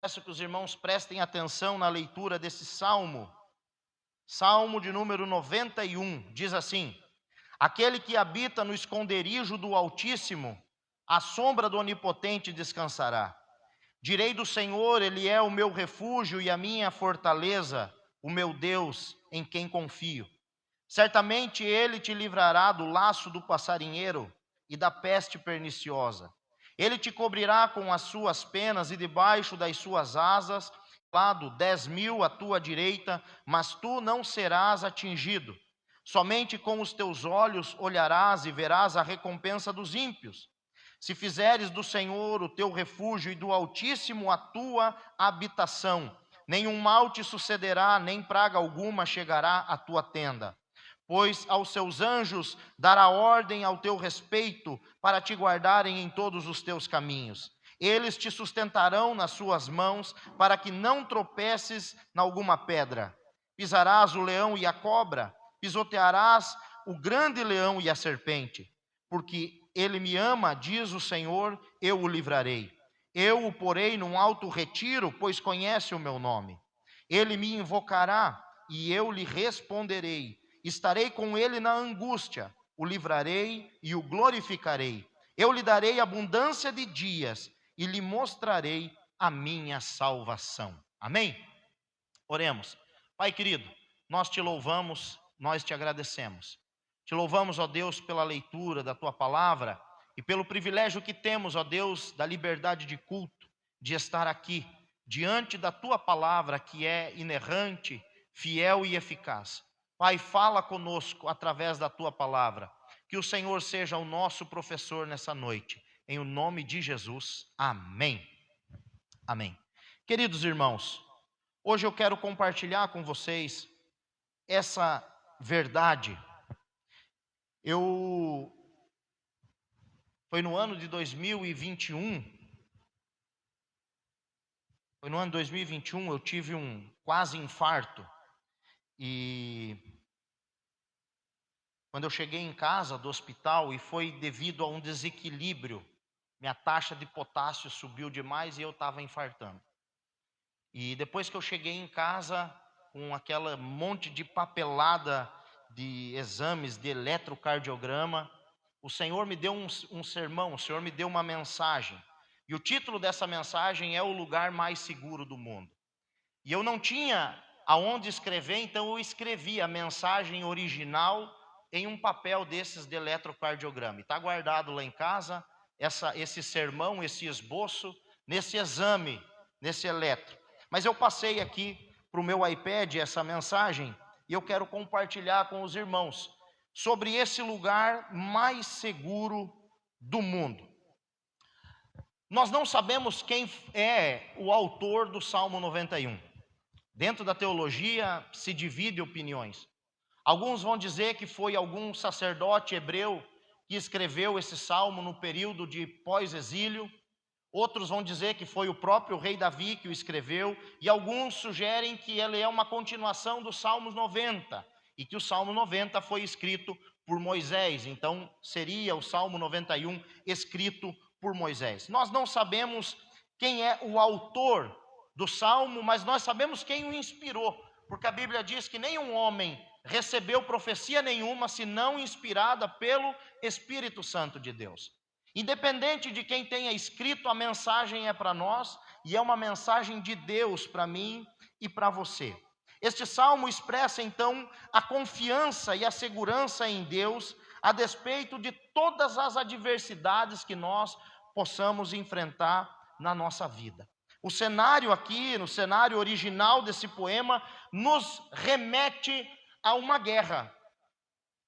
Peço que os irmãos prestem atenção na leitura desse salmo. Salmo de número 91, diz assim: Aquele que habita no esconderijo do Altíssimo, à sombra do Onipotente descansará. Direi do Senhor, Ele é o meu refúgio e a minha fortaleza, o meu Deus, em quem confio. Certamente Ele te livrará do laço do passarinheiro e da peste perniciosa. Ele te cobrirá com as suas penas e debaixo das suas asas, lado 10.000 à tua direita, mas tu não serás atingido. Somente com os teus olhos olharás e verás a recompensa dos ímpios. Se fizeres do Senhor o teu refúgio e do Altíssimo a tua habitação, nenhum mal te sucederá, nem praga alguma chegará à tua tenda. Pois aos seus anjos dará ordem ao teu respeito, para te guardarem em todos os teus caminhos. Eles te sustentarão nas suas mãos, para que não tropeces em alguma pedra. Pisarás o leão e a cobra, pisotearás o grande leão e a serpente. Porque ele me ama, diz o Senhor, eu o livrarei. Eu o porei num alto retiro, pois conhece o meu nome. Ele me invocará e eu lhe responderei. Estarei com ele na angústia, o livrarei e o glorificarei. Eu lhe darei abundância de dias e lhe mostrarei a minha salvação. Amém? Oremos. Pai querido, nós te louvamos, nós te agradecemos. Te louvamos, ó Deus, pela leitura da tua palavra e pelo privilégio que temos, ó Deus, da liberdade de culto, de estar aqui, diante da tua palavra que é inerrante, fiel e eficaz. Pai, fala conosco através da tua palavra. Que o Senhor seja o nosso professor nessa noite. Em o nome de Jesus. Amém. Amém. Queridos irmãos, hoje eu quero compartilhar com vocês essa verdade. Foi no ano de 2021, eu tive um quase infarto. E quando eu cheguei em casa do hospital, e foi devido a um desequilíbrio, minha taxa de potássio subiu demais e eu estava infartando. E depois que eu cheguei em casa, com aquela monte de papelada de exames de eletrocardiograma, o Senhor me deu um sermão, o Senhor me deu uma mensagem. E o título dessa mensagem é O Lugar Mais Seguro do Mundo. E eu não tinha aonde escrever, então eu escrevi a mensagem original em um papel desses de eletrocardiograma. Está guardado lá em casa esse sermão, esse esboço, nesse exame, nesse eletro. Mas eu passei aqui para o meu iPad essa mensagem e eu quero compartilhar com os irmãos sobre esse lugar mais seguro do mundo. Nós não sabemos quem é o autor do Salmo 91. Dentro da teologia se divide opiniões. Alguns vão dizer que foi algum sacerdote hebreu que escreveu esse salmo no período de pós-exílio. Outros vão dizer que foi o próprio rei Davi que o escreveu. E alguns sugerem que ele é uma continuação do Salmo 90. E que o Salmo 90 foi escrito por Moisés. Então seria o Salmo 91 escrito por Moisés. Nós não sabemos quem é o autor do Salmo, mas nós sabemos quem o inspirou, porque a Bíblia diz que nenhum homem recebeu profecia nenhuma, senão inspirada pelo Espírito Santo de Deus. Independente de quem tenha escrito, a mensagem é para nós, e é uma mensagem de Deus para mim e para você. Este salmo expressa então a confiança e a segurança em Deus, a despeito de todas as adversidades que nós possamos enfrentar na nossa vida. O cenário aqui, no cenário original desse poema, nos remete a uma guerra.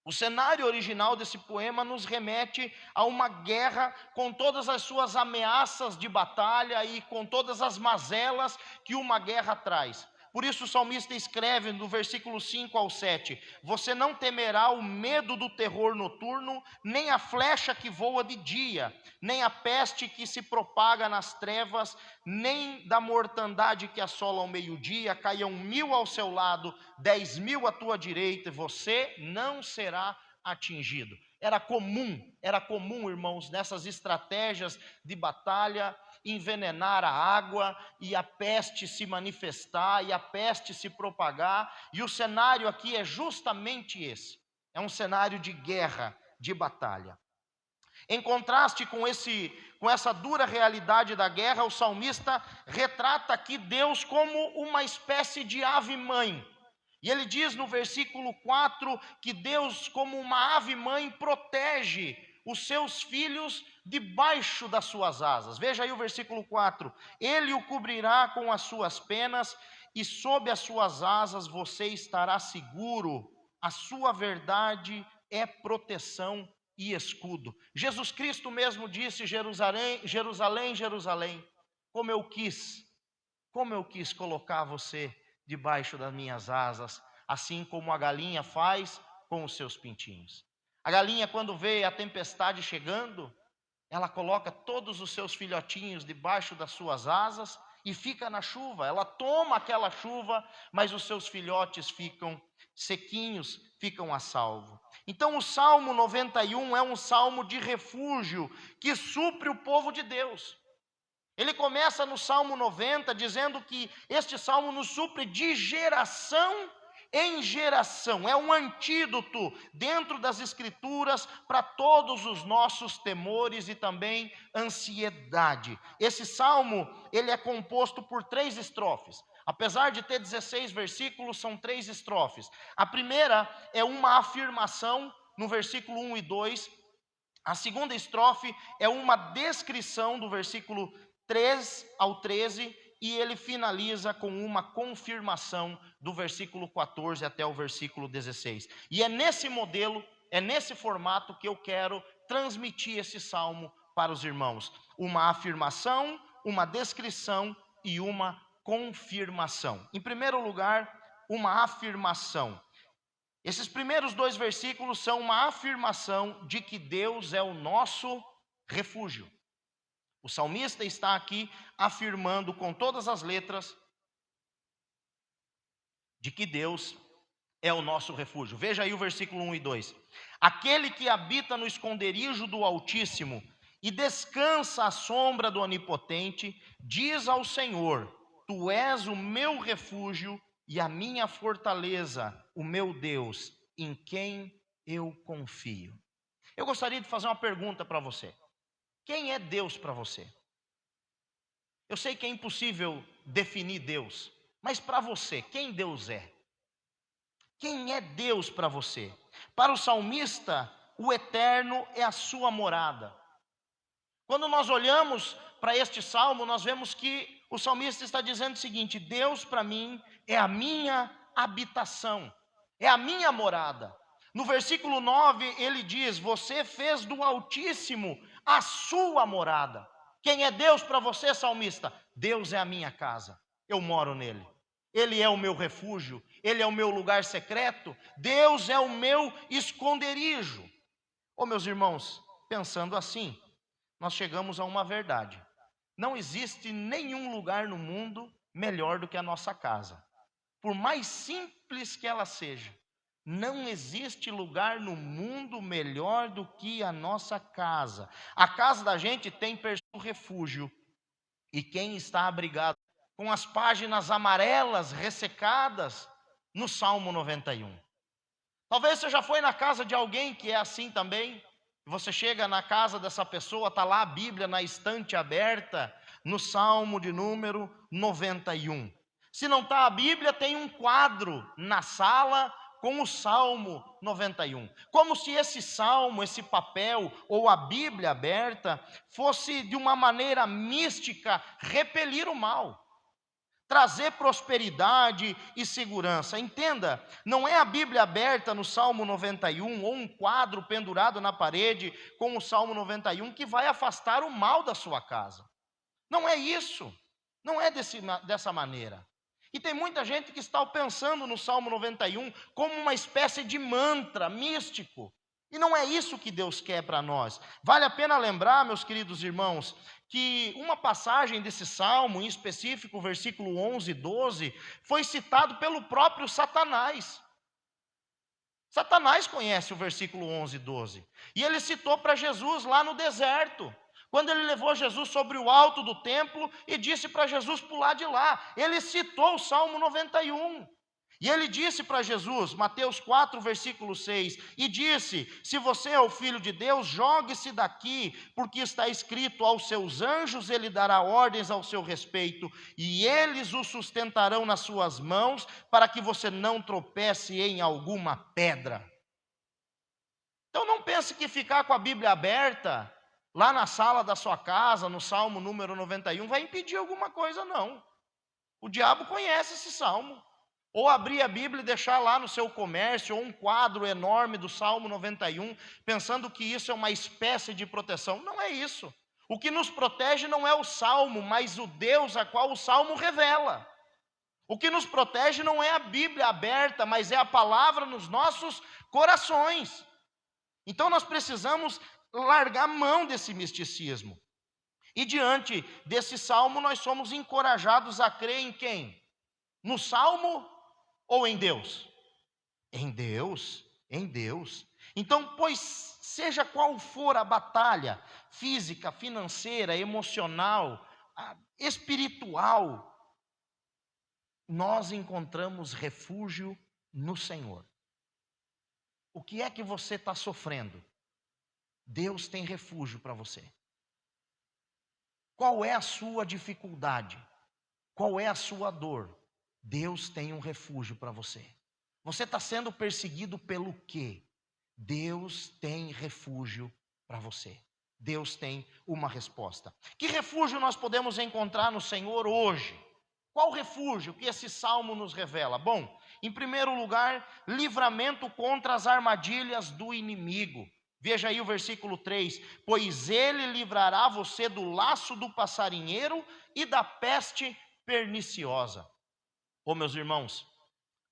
O cenário original desse poema nos remete a uma guerra com todas as suas ameaças de batalha e com todas as mazelas que uma guerra traz. Por isso o salmista escreve no versículo 5 ao 7: Você não temerá o medo do terror noturno, nem a flecha que voa de dia, nem a peste que se propaga nas trevas, nem da mortandade que assola ao meio-dia. Caiam 1.000 ao seu lado, 10.000 à tua direita, e você não será atingido. Era comum, irmãos, nessas estratégias de batalha, envenenar a água e a peste se manifestar e a peste se propagar. E o cenário aqui é justamente esse. É um cenário de guerra, de batalha. Em contraste com essa dura realidade da guerra, o salmista retrata aqui Deus como uma espécie de ave-mãe. E ele diz no versículo 4 que Deus, como uma ave-mãe, protege os seus filhos debaixo das suas asas. Veja aí o versículo 4. Ele o cobrirá com as suas penas e sob as suas asas você estará seguro. A sua verdade é proteção e escudo. Jesus Cristo mesmo disse: Jerusalém, Jerusalém, Jerusalém, como eu quis colocar você debaixo das minhas asas, assim como a galinha faz com os seus pintinhos. A galinha, quando vê a tempestade chegando, ela coloca todos os seus filhotinhos debaixo das suas asas e fica na chuva. Ela toma aquela chuva, mas os seus filhotes ficam sequinhos, ficam a salvo. Então o Salmo 91 é um salmo de refúgio que supre o povo de Deus. Ele começa no Salmo 90 dizendo que este salmo nos supre de geração em geração. É um antídoto dentro das Escrituras para todos os nossos temores e também ansiedade. Esse salmo, ele é composto por 3 estrofes. Apesar de ter 16 versículos, são 3 estrofes. A primeira é uma afirmação no versículo 1 e 2. A segunda estrofe é uma descrição do versículo 3 ao 13, e ele finaliza com uma confirmação do versículo 14 até o versículo 16. E é nesse modelo, é nesse formato que eu quero transmitir esse salmo para os irmãos. Uma afirmação, uma descrição e uma confirmação. Em primeiro lugar, uma afirmação. Esses primeiros 2 versículos são uma afirmação de que Deus é o nosso refúgio. O salmista está aqui afirmando com todas as letras de que Deus é o nosso refúgio. Veja aí o versículo 1 e 2. Aquele que habita no esconderijo do Altíssimo e descansa à sombra do Onipotente, diz ao Senhor: Tu és o meu refúgio e a minha fortaleza, o meu Deus, em quem eu confio. Eu gostaria de fazer uma pergunta para você. Quem é Deus para você? Eu sei que é impossível definir Deus, mas para você, quem Deus é? Quem é Deus para você? Para o salmista, o eterno é a sua morada. Quando nós olhamos para este salmo, nós vemos que o salmista está dizendo o seguinte: Deus para mim é a minha habitação, é a minha morada. No versículo 9 ele diz: você fez do Altíssimo a sua morada. Quem é Deus para você, salmista? Deus é a minha casa, eu moro nele. Ele é o meu refúgio, ele é o meu lugar secreto, Deus é o meu esconderijo. Meus irmãos, pensando assim, nós chegamos a uma verdade: não existe nenhum lugar no mundo melhor do que a nossa casa. Por mais simples que ela seja, não existe lugar no mundo melhor do que a nossa casa. A casa da gente tem refúgio. E quem está abrigado com as páginas amarelas ressecadas no Salmo 91. Talvez você já foi na casa de alguém que é assim também. Você chega na casa dessa pessoa, está lá a Bíblia na estante aberta, no Salmo de número 91. Se não está a Bíblia, tem um quadro na sala com o Salmo 91. Como se esse salmo, esse papel ou a Bíblia aberta fosse de uma maneira mística repelir o mal, trazer prosperidade e segurança. Entenda, não é a Bíblia aberta no Salmo 91 ou um quadro pendurado na parede com o Salmo 91 que vai afastar o mal da sua casa. Não é isso, não é dessa maneira. E tem muita gente que está pensando no Salmo 91 como uma espécie de mantra místico. E não é isso que Deus quer para nós. Vale a pena lembrar, meus queridos irmãos, que uma passagem desse Salmo, em específico o versículo 11 e 12, foi citado pelo próprio Satanás. Satanás conhece o versículo 11 e 12. E ele citou para Jesus lá no deserto, Quando ele levou Jesus sobre o alto do templo e disse para Jesus pular de lá. Ele citou o Salmo 91. E ele disse para Jesus, Mateus 4, versículo 6, e disse: se você é o Filho de Deus, jogue-se daqui, porque está escrito: aos seus anjos ele dará ordens ao seu respeito, e eles o sustentarão nas suas mãos, para que você não tropece em alguma pedra. Então não pense que ficar com a Bíblia aberta, lá na sala da sua casa, no Salmo número 91, vai impedir alguma coisa, não. O diabo conhece esse salmo. Ou abrir a Bíblia e deixar lá no seu comércio, ou um quadro enorme do Salmo 91, pensando que isso é uma espécie de proteção. Não é isso. O que nos protege não é o Salmo, mas o Deus a qual o Salmo revela. O que nos protege não é a Bíblia aberta, mas é a palavra nos nossos corações. Então nós precisamos largar mão desse misticismo. E diante desse Salmo nós somos encorajados a crer em quem? No Salmo ou em Deus? Em Deus, em Deus. Então, pois seja qual for a batalha física, financeira, emocional, espiritual, nós encontramos refúgio no Senhor. O que é que você está sofrendo? Deus tem refúgio para você. Qual é a sua dificuldade? Qual é a sua dor? Deus tem um refúgio para você. Você está sendo perseguido pelo quê? Deus tem refúgio para você. Deus tem uma resposta. Que refúgio nós podemos encontrar no Senhor hoje? Qual refúgio que esse salmo nos revela? Bom, em primeiro lugar, livramento contra as armadilhas do inimigo. Veja aí o versículo 3: pois ele livrará você do laço do passarinheiro e da peste perniciosa. Ô meus irmãos,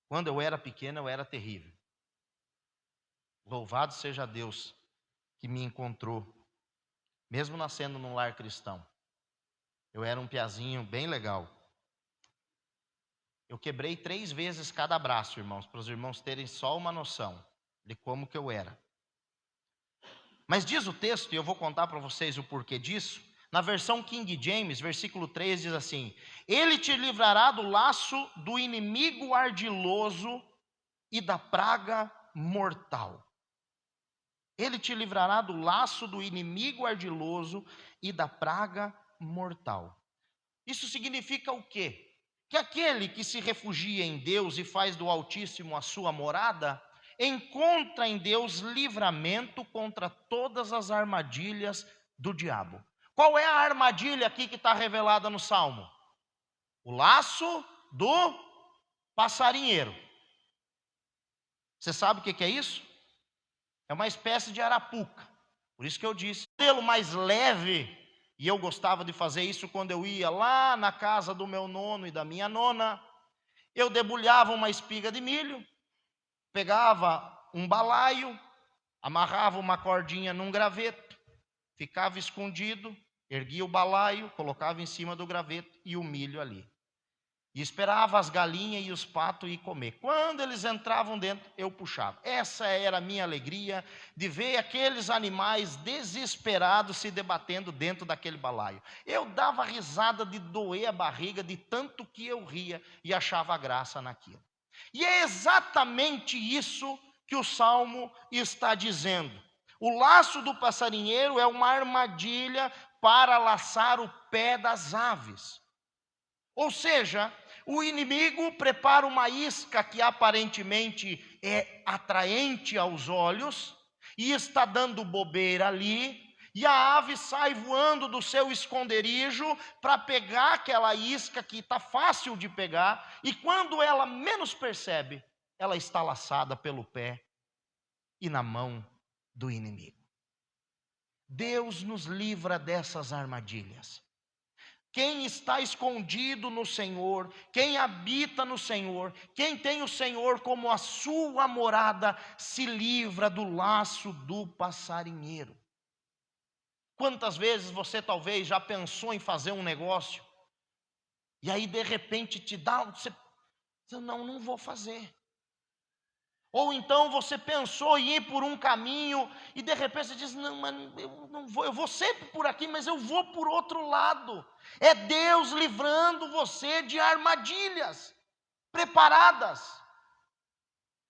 quando eu era pequeno eu era terrível. Louvado seja Deus que me encontrou, mesmo nascendo num lar cristão. Eu era um piazinho bem legal. Eu quebrei 3 vezes cada braço, irmãos, para os irmãos terem só uma noção de como que eu era. Mas diz o texto, e eu vou contar para vocês o porquê disso. Na versão King James, versículo 3 diz assim: ele te livrará do laço do inimigo ardiloso e da praga mortal. Ele te livrará do laço do inimigo ardiloso e da praga mortal. Isso significa o quê? Que aquele que se refugia em Deus e faz do Altíssimo a sua morada, encontra em Deus livramento contra todas as armadilhas do diabo. Qual é a armadilha aqui que está revelada no Salmo? O laço do passarinheiro. Você sabe o que é isso? É uma espécie de arapuca. Por isso que eu disse, o modelo mais leve, e eu gostava de fazer isso quando eu ia lá na casa do meu nono e da minha nona. Eu debulhava uma espiga de milho, pegava um balaio, amarrava uma cordinha num graveto, ficava escondido, erguia o balaio, colocava em cima do graveto e o milho ali. E esperava as galinhas e os patos ir comer. Quando eles entravam dentro, eu puxava. Essa era a minha alegria de ver aqueles animais desesperados se debatendo dentro daquele balaio. Eu dava risada de doer a barriga de tanto que eu ria e achava graça naquilo. E é exatamente isso que o Salmo está dizendo. O laço do passarinheiro é uma armadilha para laçar o pé das aves. Ou seja, o inimigo prepara uma isca que aparentemente é atraente aos olhos e está dando bobeira ali, e a ave sai voando do seu esconderijo para pegar aquela isca que está fácil de pegar, e quando ela menos percebe, ela está laçada pelo pé e na mão do inimigo. Deus nos livra dessas armadilhas. Quem está escondido no Senhor, quem habita no Senhor, quem tem o Senhor como a sua morada, se livra do laço do passarinheiro. Quantas vezes você talvez já pensou em fazer um negócio, e aí de repente te dá, você não vou fazer. Ou então você pensou em ir por um caminho e de repente você diz: não, mas eu não vou, eu vou sempre por aqui, mas eu vou por outro lado. É Deus livrando você de armadilhas preparadas,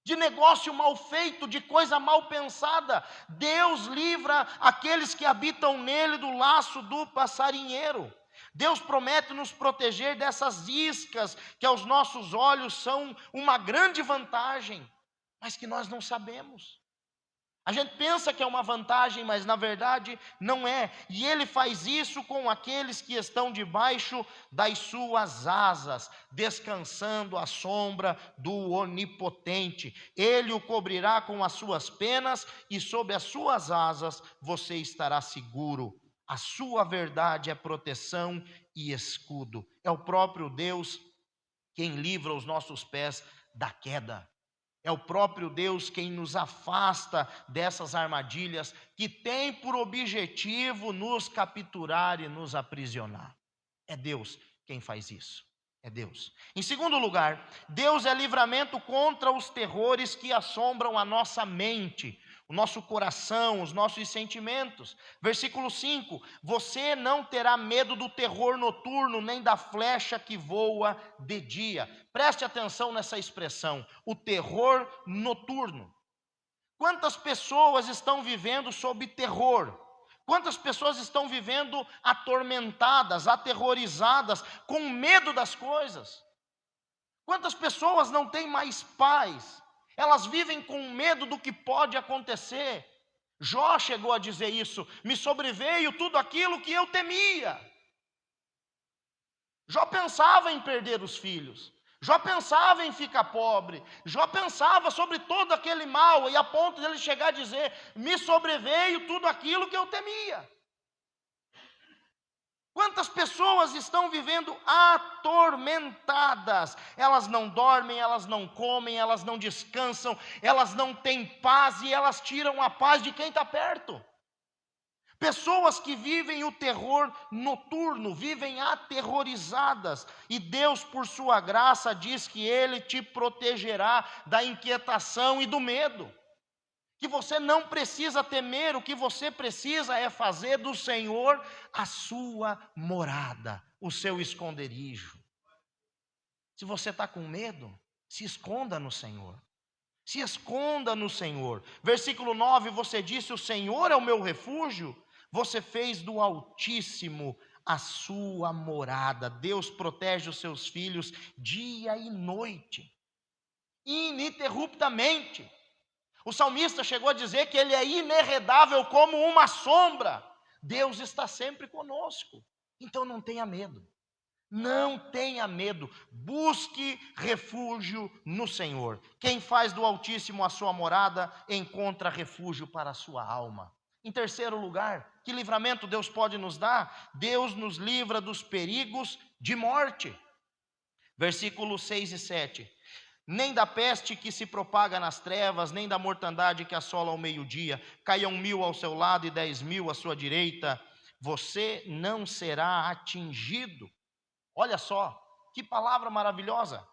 de negócio mal feito, de coisa mal pensada. Deus livra aqueles que habitam nele do laço do passarinheiro. Deus promete nos proteger dessas iscas que aos nossos olhos são uma grande vantagem, mas que nós não sabemos. A gente pensa que é uma vantagem, mas na verdade não é. E Ele faz isso com aqueles que estão debaixo das suas asas, descansando à sombra do Onipotente. Ele o cobrirá com as suas penas e sob as suas asas você estará seguro. A sua verdade é proteção e escudo. É o próprio Deus quem livra os nossos pés da queda. É o próprio Deus quem nos afasta dessas armadilhas que tem por objetivo nos capturar e nos aprisionar. É Deus quem faz isso. É Deus. Em segundo lugar, Deus é livramento contra os terrores que assombram a nossa mente, o nosso coração, os nossos sentimentos. Versículo 5: você não terá medo do terror noturno, nem da flecha que voa de dia. Preste atenção nessa expressão, o terror noturno. Quantas pessoas estão vivendo sob terror? Quantas pessoas estão vivendo atormentadas, aterrorizadas, com medo das coisas? Quantas pessoas não têm mais paz? Elas vivem com medo do que pode acontecer. Jó chegou a dizer isso: me sobreveio tudo aquilo que eu temia. Jó pensava em perder os filhos. Jó pensava em ficar pobre. Jó pensava sobre todo aquele mal, e a ponto de ele chegar a dizer: me sobreveio tudo aquilo que eu temia. Quantas pessoas estão vivendo atormentadas? Elas não dormem, elas não comem, elas não descansam, elas não têm paz e elas tiram a paz de quem está perto. Pessoas que vivem o terror noturno, vivem aterrorizadas, e Deus, por sua graça, diz que Ele te protegerá da inquietação e do medo. Que você não precisa temer, o que você precisa é fazer do Senhor a sua morada, o seu esconderijo. Se você está com medo, se esconda no Senhor. Se esconda no Senhor. Versículo 9, você disse: o Senhor é o meu refúgio. Você fez do Altíssimo a sua morada. Deus protege os seus filhos dia e noite, ininterruptamente. O salmista chegou a dizer que ele é inerredável como uma sombra. Deus está sempre conosco. Então não tenha medo. Não tenha medo. Busque refúgio no Senhor. Quem faz do Altíssimo a sua morada, encontra refúgio para a sua alma. Em terceiro lugar, que livramento Deus pode nos dar? Deus nos livra dos perigos de morte. Versículos 6 e 7. Nem da peste que se propaga nas trevas, nem da mortandade que assola ao meio-dia. Caiam 1000 ao seu lado e 10.000 à sua direita, você não será atingido. Olha só, que palavra maravilhosa.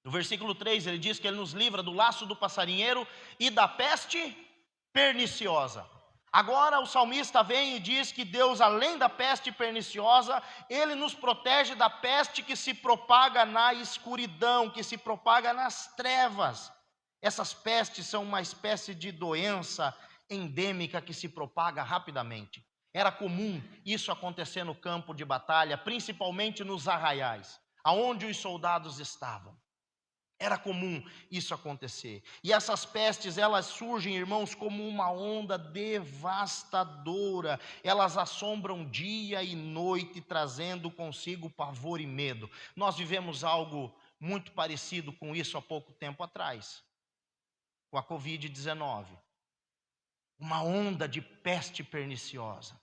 No versículo 3 ele diz que ele nos livra do laço do passarinheiro e da peste perniciosa. Agora o salmista vem e diz que Deus, além da peste perniciosa, Ele nos protege da peste que se propaga na escuridão, que se propaga nas trevas. Essas pestes são uma espécie de doença endêmica que se propaga rapidamente. Era comum isso acontecer no campo de batalha, principalmente nos arraiais, aonde os soldados estavam. Era comum isso acontecer. E essas pestes, elas surgem, irmãos, como uma onda devastadora. Elas assombram dia e noite, trazendo consigo pavor e medo. Nós vivemos algo muito parecido com isso há pouco tempo atrás, com a Covid-19. Uma onda de peste perniciosa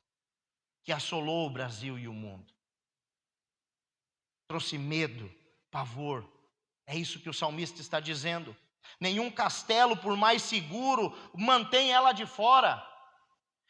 que assolou o Brasil e o mundo. Trouxe medo, pavor. É isso que o salmista está dizendo. Nenhum castelo, por mais seguro, mantém ela de fora.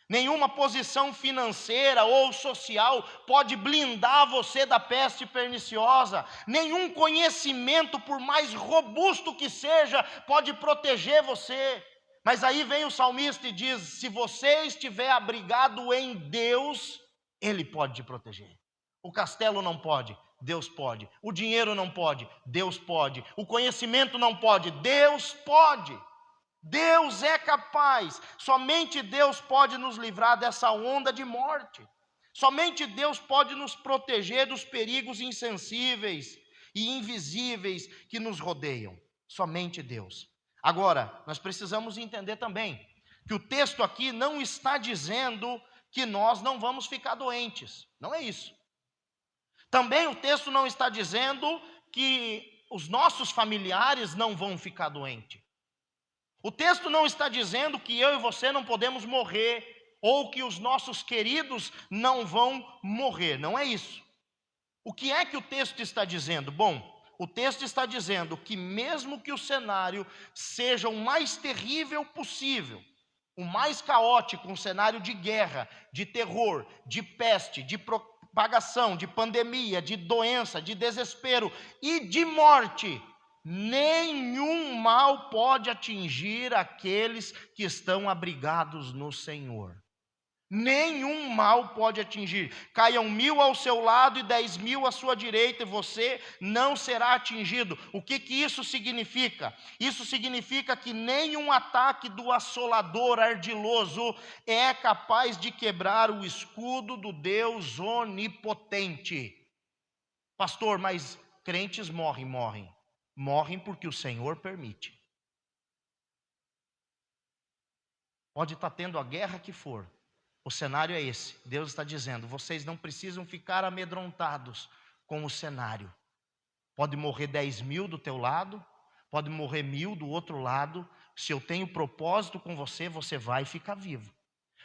Nenhuma posição financeira ou social pode blindar você da peste perniciosa. Nenhum conhecimento, por mais robusto que seja, pode proteger você. Mas aí vem o salmista e diz: se você estiver abrigado em Deus, Ele pode te proteger. O castelo não pode, Deus pode. O dinheiro não pode, Deus pode. O conhecimento não pode, Deus pode. Deus é capaz. Somente Deus pode nos livrar dessa onda de morte. Somente Deus pode nos proteger dos perigos insensíveis e invisíveis que nos rodeiam. Somente Deus. Agora, nós precisamos entender também que o texto aqui não está dizendo que nós não vamos ficar doentes. Não é isso. Também o texto não está dizendo que os nossos familiares não vão ficar doentes. O texto não está dizendo que eu e você não podemos morrer, ou que os nossos queridos não vão morrer. Não é isso. O que é que o texto está dizendo? Bom, o texto está dizendo que mesmo que o cenário seja o mais terrível possível, o mais caótico, um cenário de guerra, de terror, de peste, de propagação, de pandemia, de doença, de desespero e de morte, nenhum mal pode atingir aqueles que estão abrigados no Senhor. Nenhum mal pode atingir. Caiam 1000 ao seu lado e 10.000 à sua direita, e você não será atingido. O que isso significa? Isso significa que nenhum ataque do assolador ardiloso é capaz de quebrar o escudo do Deus onipotente. Pastor, mas crentes morrem. Morrem porque o Senhor permite. Pode estar tendo a guerra que for. O cenário é esse. Deus está dizendo: vocês não precisam ficar amedrontados com o cenário. Pode morrer 10.000 do teu lado, pode morrer 1.000 do outro lado. Se eu tenho propósito com você, você vai ficar vivo.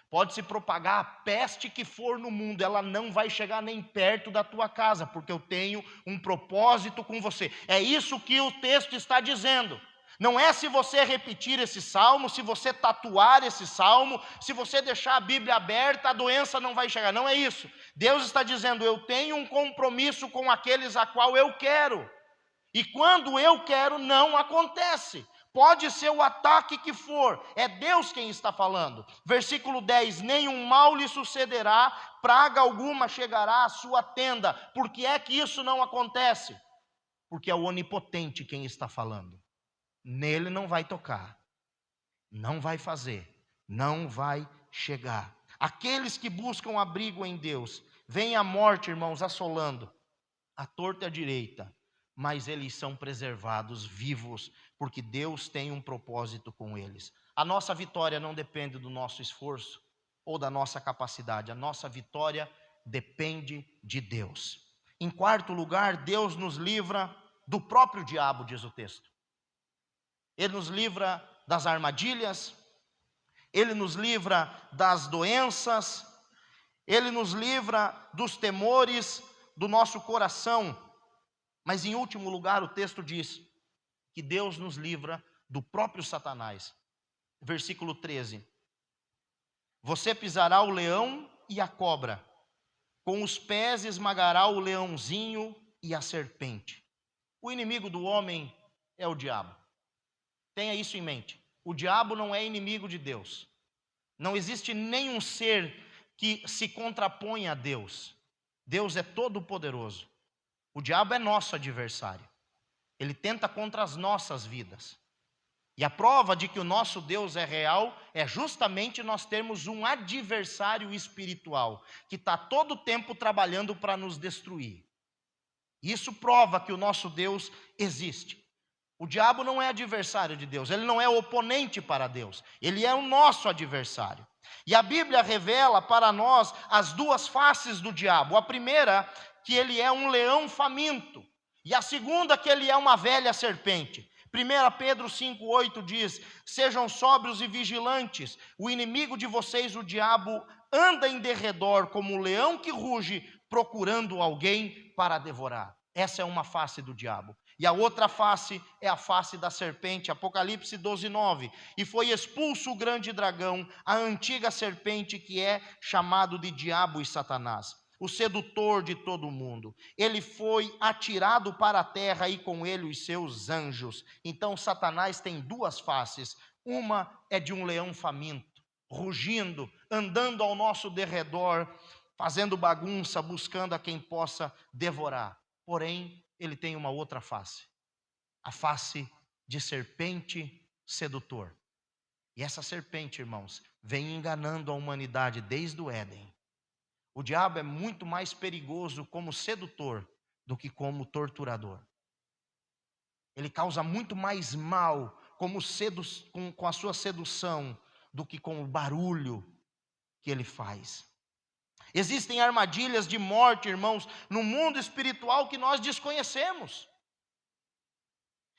Pode se propagar a peste que for no mundo, ela não vai chegar nem perto da tua casa, porque eu tenho um propósito com você. É isso que o texto está dizendo. Não é se você repetir esse salmo, se você tatuar esse salmo, se você deixar a Bíblia aberta, a doença não vai chegar. Não é isso. Deus está dizendo: eu tenho um compromisso com aqueles a qual eu quero. E quando eu quero, não acontece. Pode ser o ataque que for, é Deus quem está falando. Versículo 10: nenhum mal lhe sucederá, praga alguma chegará à sua tenda. Por que é que isso não acontece? Porque é o onipotente quem está falando. Nele não vai tocar, não vai fazer, não vai chegar. Aqueles que buscam abrigo em Deus, vem a morte, irmãos, assolando, à torta e à direita, mas eles são preservados vivos, porque Deus tem um propósito com eles. A nossa vitória não depende do nosso esforço ou da nossa capacidade. A nossa vitória depende de Deus. Em quarto lugar, Deus nos livra do próprio diabo, diz o texto. Ele nos livra das armadilhas, Ele nos livra das doenças, Ele nos livra dos temores do nosso coração. Mas em último lugar, o texto diz que Deus nos livra do próprio Satanás. Versículo 13: você pisará o leão e a cobra, com os pés esmagará o leãozinho e a serpente. O inimigo do homem é o diabo. Tenha isso em mente. O diabo não é inimigo de Deus. Não existe nenhum ser que se contraponha a Deus. Deus é todo poderoso. O diabo é nosso adversário. Ele tenta contra as nossas vidas. E a prova de que o nosso Deus é real é justamente nós termos um adversário espiritual que está todo o tempo trabalhando para nos destruir. Isso prova que o nosso Deus existe. O diabo não é adversário de Deus, ele não é oponente para Deus, ele é o nosso adversário. E a Bíblia revela para nós as duas faces do diabo. A primeira, que ele é um leão faminto, e a segunda, que ele é uma velha serpente. 1 Pedro 5,8 diz: sejam sóbrios e vigilantes, o inimigo de vocês, o diabo, anda em derredor como um leão que ruge, procurando alguém para devorar. Essa é uma face do diabo. E a outra face é a face da serpente, Apocalipse 12:9. E foi expulso o grande dragão, a antiga serpente que é chamado de Diabo e Satanás, o sedutor de todo o mundo. Ele foi atirado para a terra e com ele os seus anjos. Então Satanás tem duas faces. Uma é de um leão faminto, rugindo, andando ao nosso derredor, fazendo bagunça, buscando a quem possa devorar. Porém, ele tem uma outra face, a face de serpente sedutor. E essa serpente, irmãos, vem enganando a humanidade desde o Éden. O diabo é muito mais perigoso como sedutor do que como torturador. Ele causa muito mais mal com a sua sedução do que com o barulho que ele faz. Existem armadilhas de morte, irmãos, no mundo espiritual que nós desconhecemos.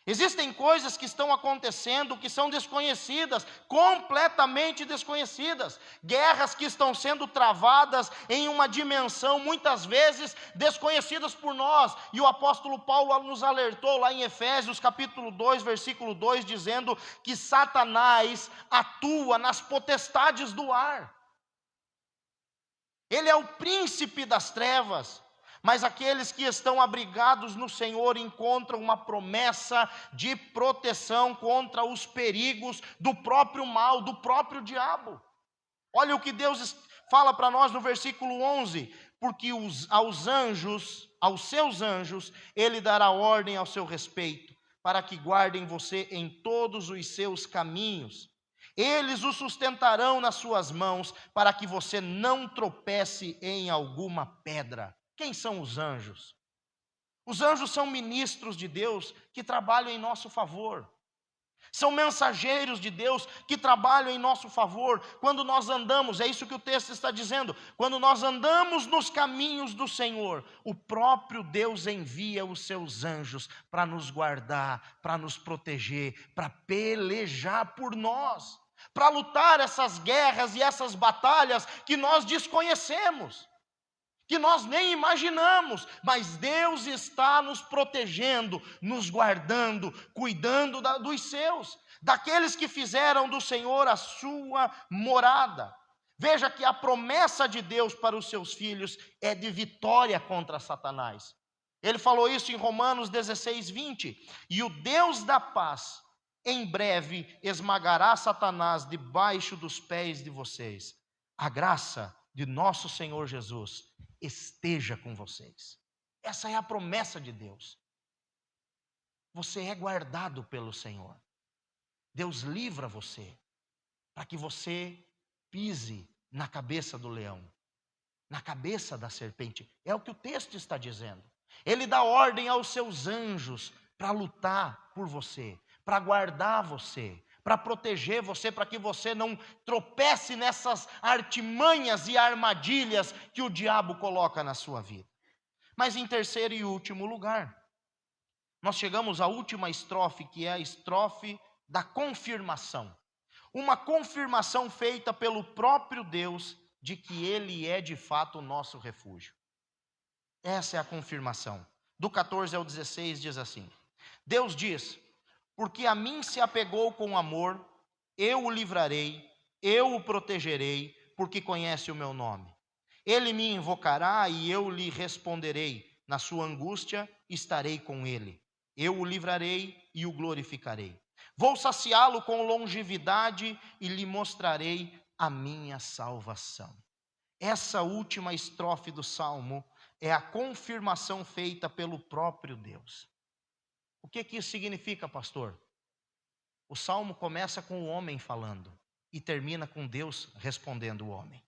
Existem coisas que estão acontecendo que são desconhecidas, completamente desconhecidas. Guerras que estão sendo travadas em uma dimensão muitas vezes desconhecidas por nós. E o apóstolo Paulo nos alertou lá em Efésios capítulo 2, versículo 2, dizendo que Satanás atua nas potestades do ar. Ele é o príncipe das trevas. Mas aqueles que estão abrigados no Senhor encontram uma promessa de proteção contra os perigos do próprio mal, do próprio diabo. Olha o que Deus fala para nós no versículo 11. Porque aos seus anjos, Ele dará ordem ao seu respeito, para que guardem você em todos os seus caminhos. Eles o sustentarão nas suas mãos, para que você não tropece em alguma pedra. Quem são os anjos? Os anjos são ministros de Deus que trabalham em nosso favor. São mensageiros de Deus que trabalham em nosso favor. Quando nós andamos, é isso que o texto está dizendo, quando nós andamos nos caminhos do Senhor, o próprio Deus envia os seus anjos para nos guardar, para nos proteger, para pelejar por nós, para lutar essas guerras e essas batalhas que nós desconhecemos, que nós nem imaginamos, mas Deus está nos protegendo, nos guardando, cuidando dos seus, daqueles que fizeram do Senhor a sua morada. Veja que a promessa de Deus para os seus filhos é de vitória contra Satanás. Ele falou isso em Romanos 16:20, e o Deus da paz em breve esmagará Satanás debaixo dos pés de vocês. A graça de nosso Senhor Jesus esteja com vocês. Essa é a promessa de Deus. Você é guardado pelo Senhor. Deus livra você para que você pise na cabeça do leão, na cabeça da serpente. É o que o texto está dizendo. Ele dá ordem aos seus anjos para lutar por você, para guardar você, para proteger você, para que você não tropece nessas artimanhas e armadilhas que o diabo coloca na sua vida. Mas em terceiro e último lugar, nós chegamos à última estrofe, que é a estrofe da confirmação. Uma confirmação feita pelo próprio Deus de que Ele é de fato o nosso refúgio. Essa é a confirmação. Do 14 ao 16 diz assim: Deus diz: porque a mim se apegou com amor, eu o livrarei, eu o protegerei, porque conhece o meu nome. Ele me invocará e eu lhe responderei. Na sua angústia estarei com ele. Eu o livrarei e o glorificarei. Vou saciá-lo com longevidade e lhe mostrarei a minha salvação. Essa última estrofe do Salmo é a confirmação feita pelo próprio Deus. O que isso significa, pastor? O Salmo começa com o homem falando e termina com Deus respondendo o homem.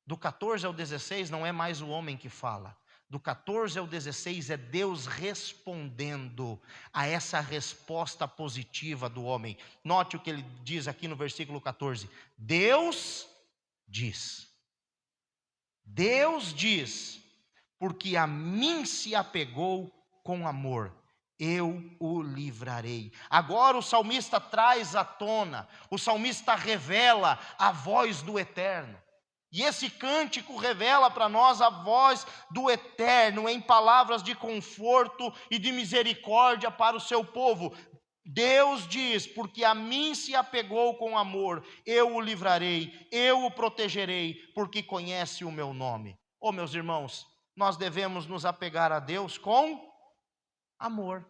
Do 14 ao 16 não é mais o homem que fala. Do 14 ao 16 é Deus respondendo a essa resposta positiva do homem. Note o que ele diz aqui no versículo 14. Deus diz. Deus diz, porque a mim se apegou com amor. Eu o livrarei. Agora o salmista traz à tona, o salmista revela a voz do Eterno. E esse cântico revela para nós a voz do Eterno em palavras de conforto e de misericórdia para o seu povo. Deus diz: porque a mim se apegou com amor, eu o livrarei, eu o protegerei, porque conhece o meu nome. Oh, meus irmãos, nós devemos nos apegar a Deus com amor.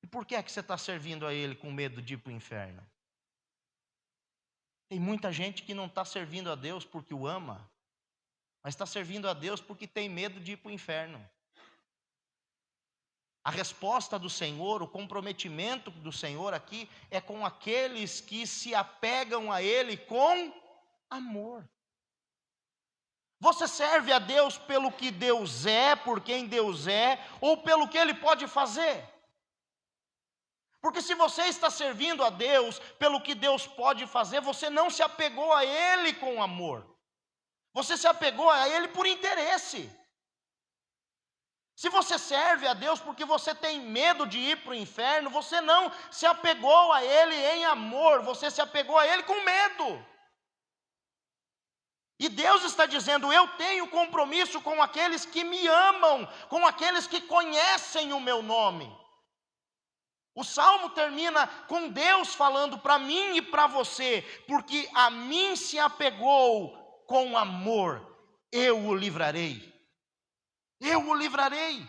E por que é que você está servindo a Ele com medo de ir para o inferno? Tem muita gente que não está servindo a Deus porque o ama, mas está servindo a Deus porque tem medo de ir para o inferno. A resposta do Senhor, o comprometimento do Senhor aqui é com aqueles que se apegam a Ele com amor. Você serve a Deus pelo que Deus é, por quem Deus é, ou pelo que Ele pode fazer? Porque se você está servindo a Deus pelo que Deus pode fazer, você não se apegou a Ele com amor. Você se apegou a Ele por interesse. Se você serve a Deus porque você tem medo de ir para o inferno, você não se apegou a Ele em amor, você se apegou a Ele com medo. E Deus está dizendo: eu tenho compromisso com aqueles que me amam, com aqueles que conhecem o meu nome. O salmo termina com Deus falando para mim e para você: porque a mim se apegou com amor, eu o livrarei. Eu o livrarei.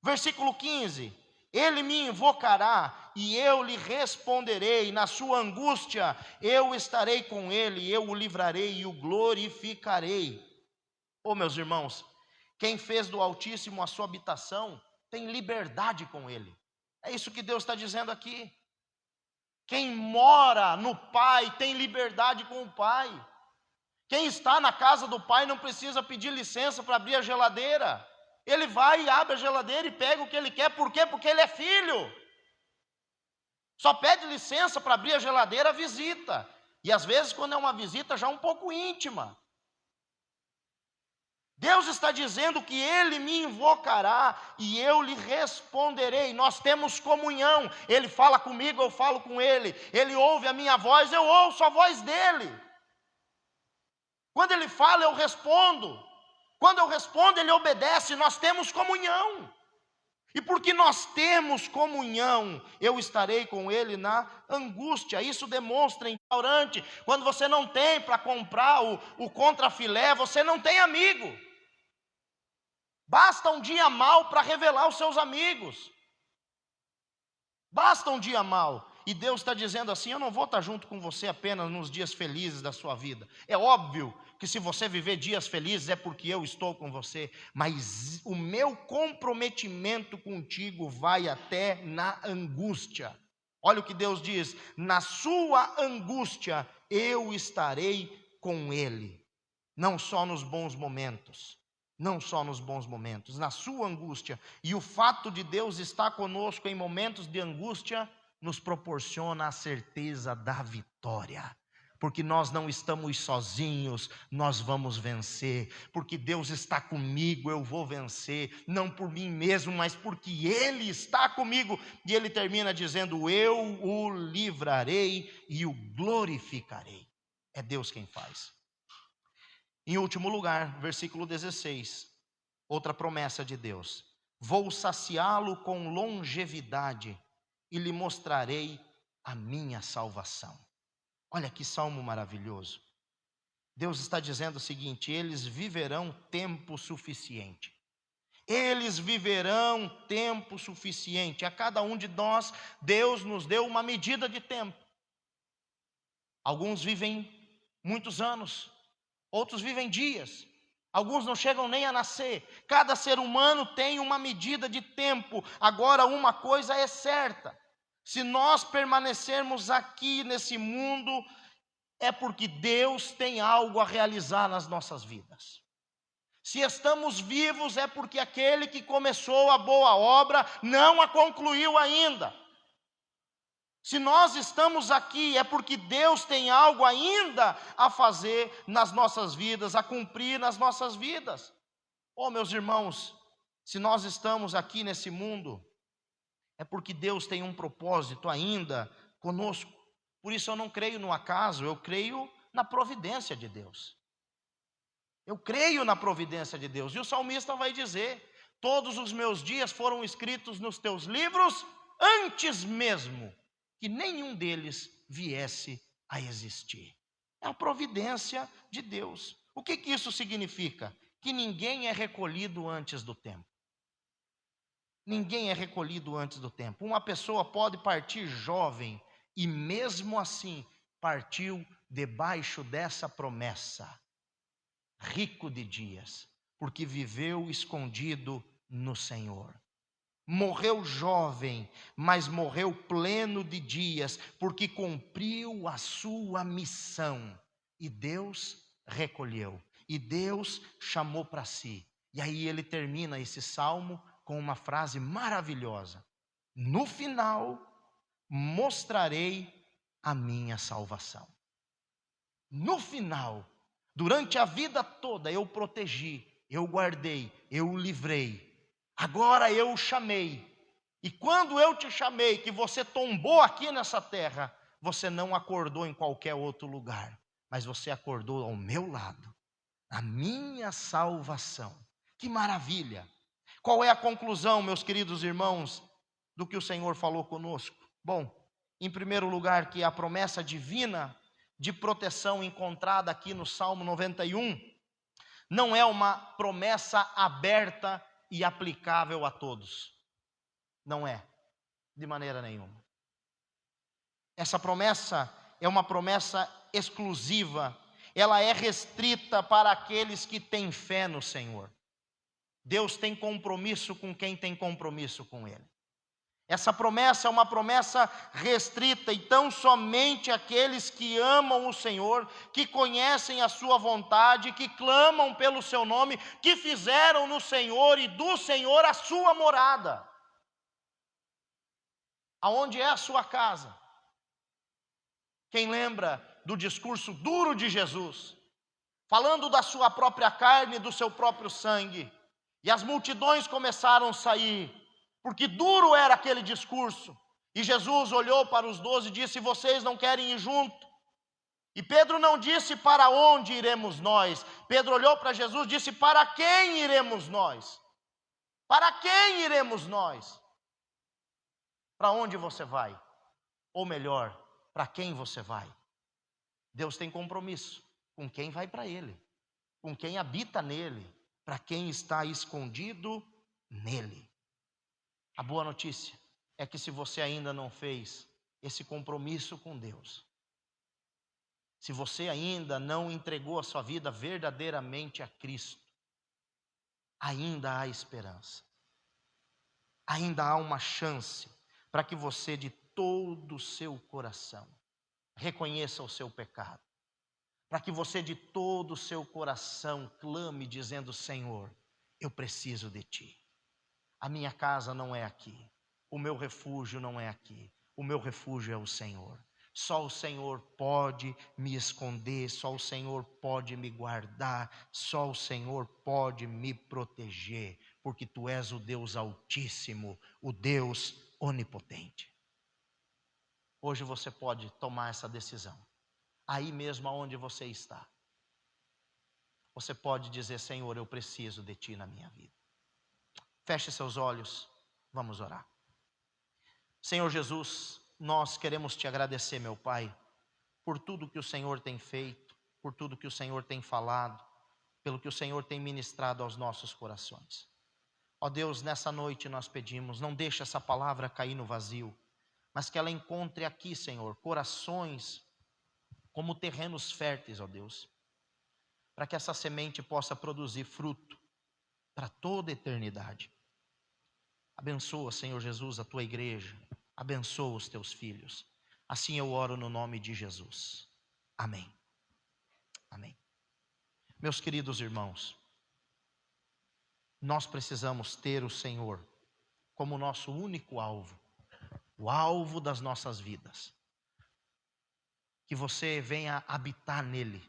Versículo 15: ele me invocará e eu lhe responderei, na sua angústia eu estarei com ele, eu o livrarei e o glorificarei. Oh, meus irmãos, quem fez do Altíssimo a sua habitação, tem liberdade com ele. É isso que Deus está dizendo aqui. Quem mora no Pai tem liberdade com o Pai. Quem está na casa do Pai não precisa pedir licença para abrir a geladeira. Ele vai e abre a geladeira e pega o que ele quer. Por quê? Porque ele é filho. Só pede licença para abrir a geladeira a visita. E às vezes quando é uma visita já um pouco íntima. Deus está dizendo que Ele me invocará e eu lhe responderei. Nós temos comunhão. Ele fala comigo, eu falo com Ele. Ele ouve a minha voz, eu ouço a voz dEle. Quando Ele fala, eu respondo. Quando eu respondo, Ele obedece. Nós temos comunhão. E porque nós temos comunhão, eu estarei com Ele na angústia. Isso demonstra em restaurante. Quando você não tem para comprar o contrafilé, você não tem amigo. Basta um dia mau para revelar os seus amigos. Basta um dia mau. E Deus está dizendo assim: eu não vou estar junto com você apenas nos dias felizes da sua vida. É óbvio que se você viver dias felizes é porque eu estou com você. Mas o meu comprometimento contigo vai até na angústia. Olha o que Deus diz: na sua angústia eu estarei com ele. Não só nos bons momentos. Não só nos bons momentos, na sua angústia. E o fato de Deus estar conosco em momentos de angústia nos proporciona a certeza da vitória. Porque nós não estamos sozinhos, nós vamos vencer. Porque Deus está comigo, eu vou vencer. Não por mim mesmo, mas porque Ele está comigo. E Ele termina dizendo: eu o livrarei e o glorificarei. É Deus quem faz. Em último lugar, versículo 16, outra promessa de Deus: vou saciá-lo com longevidade e lhe mostrarei a minha salvação. Olha que salmo maravilhoso. Deus está dizendo o seguinte: eles viverão tempo suficiente. Eles viverão tempo suficiente. A cada um de nós, Deus nos deu uma medida de tempo. Alguns vivem muitos anos. Outros vivem dias, alguns não chegam nem a nascer. Cada ser humano tem uma medida de tempo. Agora, uma coisa é certa: se nós permanecermos aqui nesse mundo, é porque Deus tem algo a realizar nas nossas vidas. Se estamos vivos, é porque aquele que começou a boa obra não a concluiu ainda. Se nós estamos aqui, é porque Deus tem algo ainda a fazer nas nossas vidas, a cumprir nas nossas vidas. Oh, meus irmãos, se nós estamos aqui nesse mundo, é porque Deus tem um propósito ainda conosco. Por isso eu não creio no acaso, eu creio na providência de Deus. Eu creio na providência de Deus. E o salmista vai dizer: todos os meus dias foram escritos nos teus livros, antes mesmo que nenhum deles viesse a existir. É a providência de Deus. O que isso significa? Que ninguém é recolhido antes do tempo. Ninguém é recolhido antes do tempo. Uma pessoa pode partir jovem e mesmo assim partiu debaixo dessa promessa, rico de dias, porque viveu escondido no Senhor. Morreu jovem, mas morreu pleno de dias, porque cumpriu a sua missão. E Deus recolheu, e Deus chamou para si. E aí ele termina esse salmo com uma frase maravilhosa: no final mostrarei a minha salvação. No final, durante a vida toda eu protegi, eu guardei, eu o livrei. Agora eu o chamei. E quando eu te chamei, que você tombou aqui nessa terra, você não acordou em qualquer outro lugar, mas você acordou ao meu lado, a minha salvação. Que maravilha! Qual é a conclusão, meus queridos irmãos, do que o Senhor falou conosco? Bom, em primeiro lugar, que a promessa divina de proteção encontrada aqui no Salmo 91 não é uma promessa aberta e aplicável a todos. Não é, de maneira nenhuma. Essa promessa é uma promessa exclusiva, ela é restrita para aqueles que têm fé no Senhor. Deus tem compromisso com quem tem compromisso com Ele. Essa promessa é uma promessa restrita, então somente aqueles que amam o Senhor, que conhecem a sua vontade, que clamam pelo seu nome, que fizeram no Senhor e do Senhor a sua morada. Aonde é a sua casa? Quem lembra do discurso duro de Jesus, falando da sua própria carne, do seu próprio sangue, e as multidões começaram a sair, porque duro era aquele discurso, e Jesus olhou para os 12 e disse: vocês não querem ir junto? E Pedro não disse: para onde iremos nós? Pedro olhou para Jesus e disse: para quem iremos nós? Para quem iremos nós? Para onde você vai? Ou melhor, para quem você vai? Deus tem compromisso com quem vai para Ele, com quem habita nele, para quem está escondido nele. A boa notícia é que se você ainda não fez esse compromisso com Deus, se você ainda não entregou a sua vida verdadeiramente a Cristo, ainda há esperança, ainda há uma chance para que você de todo o seu coração reconheça o seu pecado, para que você de todo o seu coração clame dizendo: Senhor, eu preciso de Ti. A minha casa não é aqui, o meu refúgio não é aqui, o meu refúgio é o Senhor. Só o Senhor pode me esconder, só o Senhor pode me guardar, só o Senhor pode me proteger, porque Tu és o Deus Altíssimo, o Deus Onipotente. Hoje você pode tomar essa decisão, aí mesmo aonde você está. Você pode dizer: Senhor, eu preciso de Ti na minha vida. Feche seus olhos, vamos orar. Senhor Jesus, nós queremos Te agradecer, meu Pai, por tudo que o Senhor tem feito, por tudo que o Senhor tem falado, pelo que o Senhor tem ministrado aos nossos corações. Ó Deus, nessa noite nós pedimos, não deixe essa palavra cair no vazio, mas que ela encontre aqui, Senhor, corações como terrenos férteis, ó Deus, para que essa semente possa produzir fruto para toda a eternidade. Abençoa, Senhor Jesus, a Tua igreja, abençoa os Teus filhos. Assim eu oro no nome de Jesus. Amém. Amém. Meus queridos irmãos, nós precisamos ter o Senhor como nosso único alvo, o alvo das nossas vidas. Que você venha habitar nele,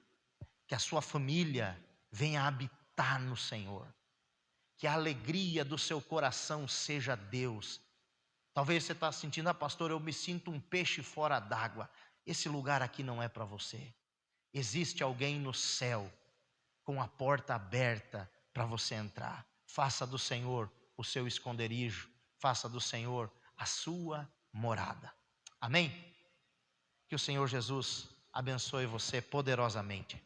que a sua família venha habitar no Senhor, que a alegria do seu coração seja Deus. Talvez você está sentindo: pastor, eu me sinto um peixe fora d'água. Esse lugar aqui não é para você. Existe alguém no céu com a porta aberta para você entrar. Faça do Senhor o seu esconderijo, faça do Senhor a sua morada. Amém? Que o Senhor Jesus abençoe você poderosamente.